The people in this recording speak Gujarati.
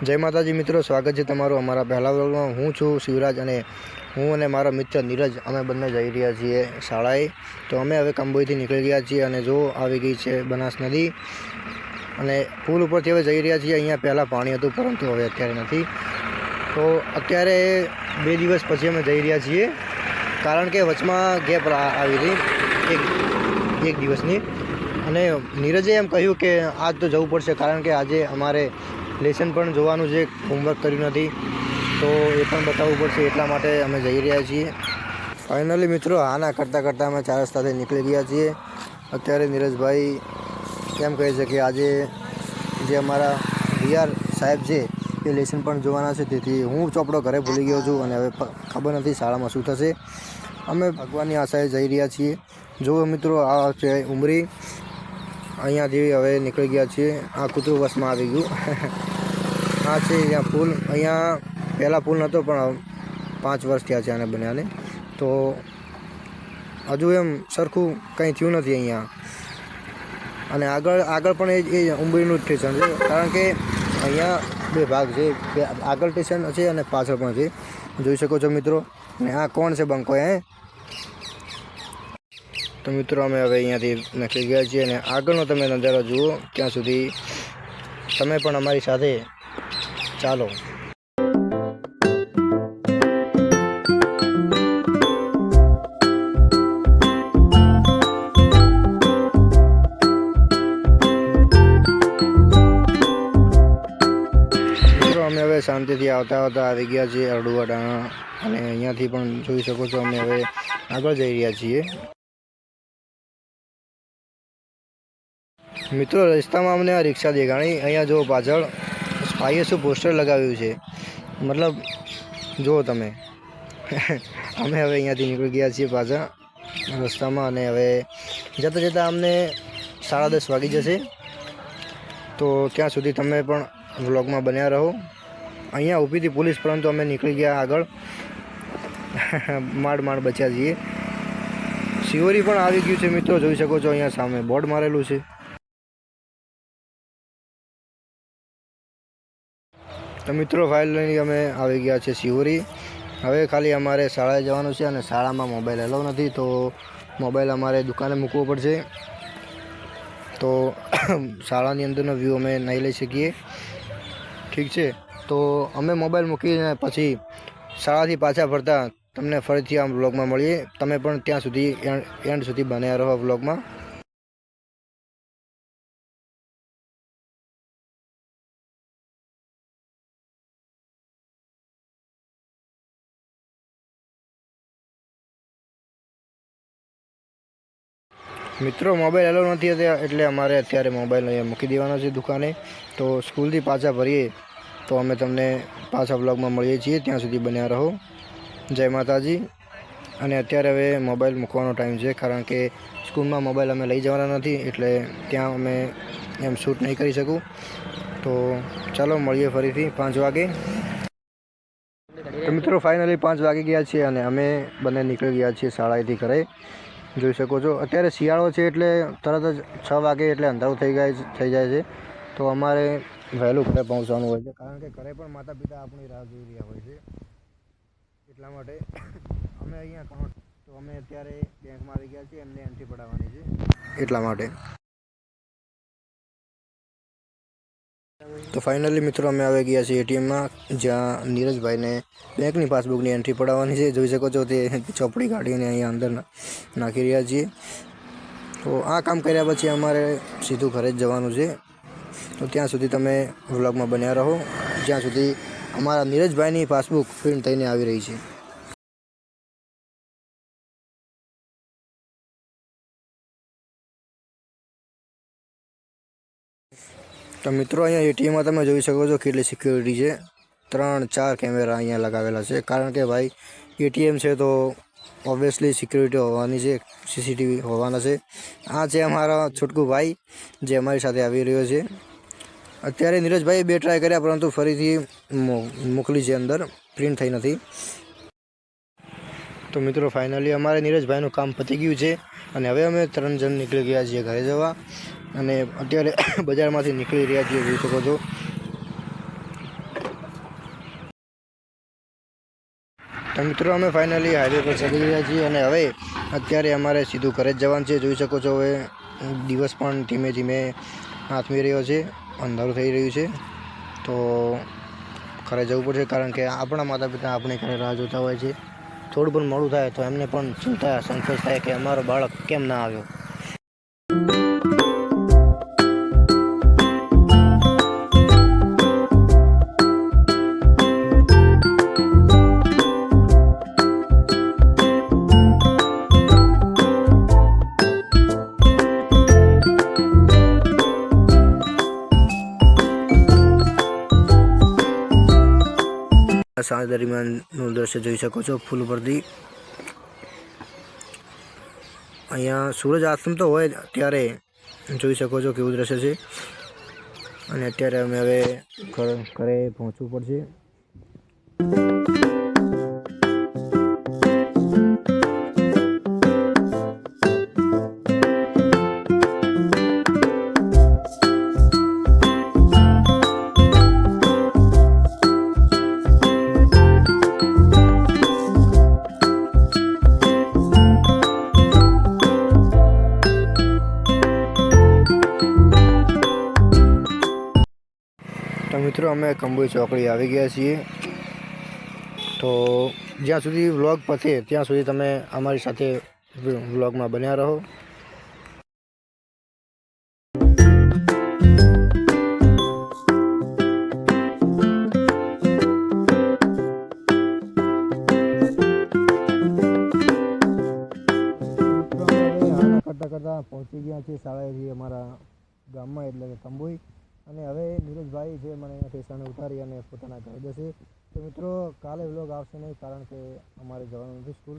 જય માતાજી મિત્રો, સ્વાગત છે તમારું અમારા પહેલા વ્લોગમાં। હું છું શિવરાજ અને હું અને મારો મિત્ર નીરજ અમે બંને જઈ રહ્યા છીએ શાળાએ। તો અમે હવે કંબોઈથી નીકળી ગયા છીએ અને જો આવી ગઈ છે બનાસ નદી અને પુલ ઉપરથી હવે જઈ રહ્યા છીએ। અહીંયા પહેલાં પાણી હતું પરંતુ હવે અત્યારે નથી। તો અત્યારે 2 દિવસ પછી અમે જઈ રહ્યા છીએ કારણ કે વચમાં ગેપ આવી હતી એક દિવસની। અને નીરજે એમ કહ્યું કે આજ તો જવું પડશે કારણ કે આજે અમારે લેસન પણ જોવાનું છે, હોમવર્ક કર્યું નથી તો એ પણ બતાવવું પડશે, એટલા માટે અમે જઈ રહ્યા છીએ। ફાઇનલી મિત્રો આના કરતાં કરતાં અમે 4 રસ્તાથી નીકળી ગયા છીએ। અત્યારે નીરજભાઈ એમ કહે છે કે આજે જે અમારા વીઆર સાહેબ છે એ લેસન પણ જોવાના છે, તેથી હું ચોપડો ઘરે ભૂલી ગયો છું અને હવે ખબર નથી શાળામાં શું થશે। અમે ભગવાનની આશાએ જઈ રહ્યા છીએ। જુઓ મિત્રો, આ છે ઉમરી, અહીંયાથી હવે નીકળી ગયા છીએ। આ કૂતરું બસમાં આવી ગયું। આ છે અહીંયા પુલ, અહીંયા પહેલાં પુલ નહોતો પણ 5 વર્ષ થયા છે આને બન્યાને, તો હજુ એમ સરખું કંઈ થયું નથી અહીંયા। અને આગળ પણ એ ઉંબરીનું જ સ્ટેશન છે કારણ કે અહીંયા 2 ભાગ છે, આગળ સ્ટેશન છે અને પાછળ પણ છે, જોઈ શકો છો મિત્રો। અને આ કોણ છે બંકો તો મિત્રો અમે હવે અહીંયાથી નીકળી ગયા છીએ અને આગળનો તમે નજારો જુઓ, ત્યાં સુધી તમે પણ અમારી સાથે ચાલો। મિત્રો અમે હવે શાંતિથી આવતા આવી ગયા છીએ અરડુવાડાના અને અહીંયાથી પણ જોઈ શકો છો અમે હવે આગળ જઈ રહ્યા છીએ। મિત્રો રસ્તામાં અમને આ રિક્ષા દેખાણી, અહીંયા જો પાછળ ભાઈએ શું પોસ્ટર લગાવ્યું છે, મતલબ જુઓ તમે। અમે હવે અહીંયાથી નીકળી ગયા છીએ પાછા રસ્તામાં અને હવે જતાં જતાં અમને 10:30 વાગી જશે, તો ત્યાં સુધી તમે પણ વ્લોગમાં બન્યા રહો। અહીંયા ઊભી હતી પોલીસ પરંતુ અમે નીકળી ગયા આગળ, માંડ બચ્યા છીએ। શિવરી પણ આવી ગયું છે મિત્રો, જોઈ શકો છો અહીંયા સામે બોર્ડ મારેલું છે। તો મિત્રો ફાઇનલી અમે આવી ગયા છે શિવરી। હવે ખાલી અમારે શાળાએ જવાનું છે અને શાળામાં મોબાઈલ એલાઉ નથી, તો મોબાઈલ અમારે દુકાને મૂકવો પડશે, તો શાળાની અંદરનો વ્યૂ અમે નહીં લઈ શકીએ, ઠીક છે। તો અમે મોબાઈલ મૂકીને પછી શાળાથી પાછા ફરતા તમને ફરીથી આ વ્લોગમાં મળીએ। તમે પણ ત્યાં સુધી એન્ડ સુધી બન્યા રહો વ્લોગમાં। મિત્રો મોબાઈલ એલાઉ નથી એટલે અમારે અત્યારે મોબાઈલ અહીંયા મૂકી દેવાનો છે દુકાને, તો સ્કૂલથી પાછા ફરીએ તો અમે તમને પાછા વ્લોગમાં મળીએ છીએ, ત્યાં સુધી બન્યા રહો। જય માતાજી। અને અત્યારે હવે મોબાઈલ મૂકવાનો ટાઈમ છે કારણ કે સ્કૂલમાં મોબાઈલ અમે લઈ જવાના નથી, એટલે ત્યાં અમે એમ શૂટ નહીં કરી શકું। તો ચાલો મળીએ ફરીથી 5 વાગે। તો મિત્રો ફાઇનલી 5 વાગી ગયા છે અને અમે બંને નીકળી ગયા છીએ શાળાએથી ઘરે। જોઈ શકો છો અત્યારે શિયાળો છે એટલે તરત જ 6 વાગે એટલે અંધારું થઈ જાય છે, તો અમારે વહેલું ઘરે પહોંચવાનું હોય છે કારણ કે ઘરે પણ માતા પિતા આપણી રાહ જોઈ રહ્યા હોય છે, એટલા માટે અમે અહીંયા તો અમે અત્યારે બેંકમાં આવી ગયા છીએ, એમને એન્ટ્રી પડાવવાની છે એટલા માટે। તો ફાઇનલી મિત્રો અમે આવી ગયા છીએ એટીએમમાં, જ્યાં નીરજભાઈને બેંકની પાસબુકની એન્ટ્રી પડાવવાની છે। જોઈ શકો છો તે ચોપડી કાઢીને અહીંયા અંદર નાખી રહ્યા છીએ। તો આ કામ કર્યા પછી અમારે સીધું ઘરે જ જવાનું છે, તો ત્યાં સુધી તમે વ્લોગમાં બન્યા રહો, જ્યાં સુધી અમારા નીરજભાઈની પાસબુક પ્રિન્ટ થઈને આવી રહી છે। તો મિત્રો અહીંયા એટીએમમાં તમે જોઈ શકો છો કેટલી સિક્યોરિટી છે, 3-4 કેમેરા અહીંયા લગાવેલા છે કારણ કે ભાઈ એટીએમ છે તો ઓબ્વિયસલી સિક્યોરિટી હોવાની છે, સીસીટીવી હોવાના છે। આ છે અમારા છોટકું ભાઈ જે અમારી સાથે આવી રહ્યો છે। અત્યારે નીરજભાઈએ 2 ટ્રાય કર્યા પરંતુ ફરીથી મોકલી છે અંદર, પ્રિન્ટ થઈ નથી। તો મિત્રો ફાઇનલી અમારે નીરજભાઈનું કામ પતી ગયું છે અને હવે અમે 3 જણ નીકળી ગયા છીએ ઘરે જવા અને અત્યારે બજારમાંથી નીકળી રહ્યા છીએ, જોઈ શકો છો। તો મિત્રો અમે ફાઇનલી હાઈવે પર ચડી ગયા છીએ અને હવે અત્યારે અમારે સીધું ઘરે જ જવાનું છે. જોઈ શકો છો હવે દિવસ પણ ધીમે ધીમે આથમી રહ્યો છે, અંધારું થઈ રહ્યું છે. તો ઘરે જવું પડશે કારણ કે આપણા માતા પિતા આપણે ઘરે રાહ જોતા હોય છે. થોડું પણ મોડું થાય તો એમને પણ ચિંતા સંકોચ થાય કે અમારો બાળક કેમ ના આવ્યો. સાંજ દરમિયાનનું દ્રશ્ય જોઈ શકો છો. ફૂલ પરથી અહીંયા સૂરજ આથમતો હોય ત્યારે જોઈ શકો છો કેવું દ્રશ્ય છે. અને અત્યારે અમે હવે ઘરે પહોંચવું પડશે. તો મિત્રો અમે કંબોઈ ચોકડી આવી ગયા છીએ. તો જ્યાં સુધી વ્લોગ પતે ત્યાં સુધી તમે અમારી સાથે વ્લોગમાં બન્યા રહો. કરતાં પહોંચી ગયા છીએ શાળાએથી અમારા ગામમાં એટલે કે કંબોઈ. અને હવે નીરજભાઈ છે મને અહીંયા સ્ટેશને ઉતારી અને પોતાના ઘરે જશે. તો મિત્રો કાલે વ્લોગ આવશે નહીં કારણ કે અમારે જવાનું નથી સ્કૂલ.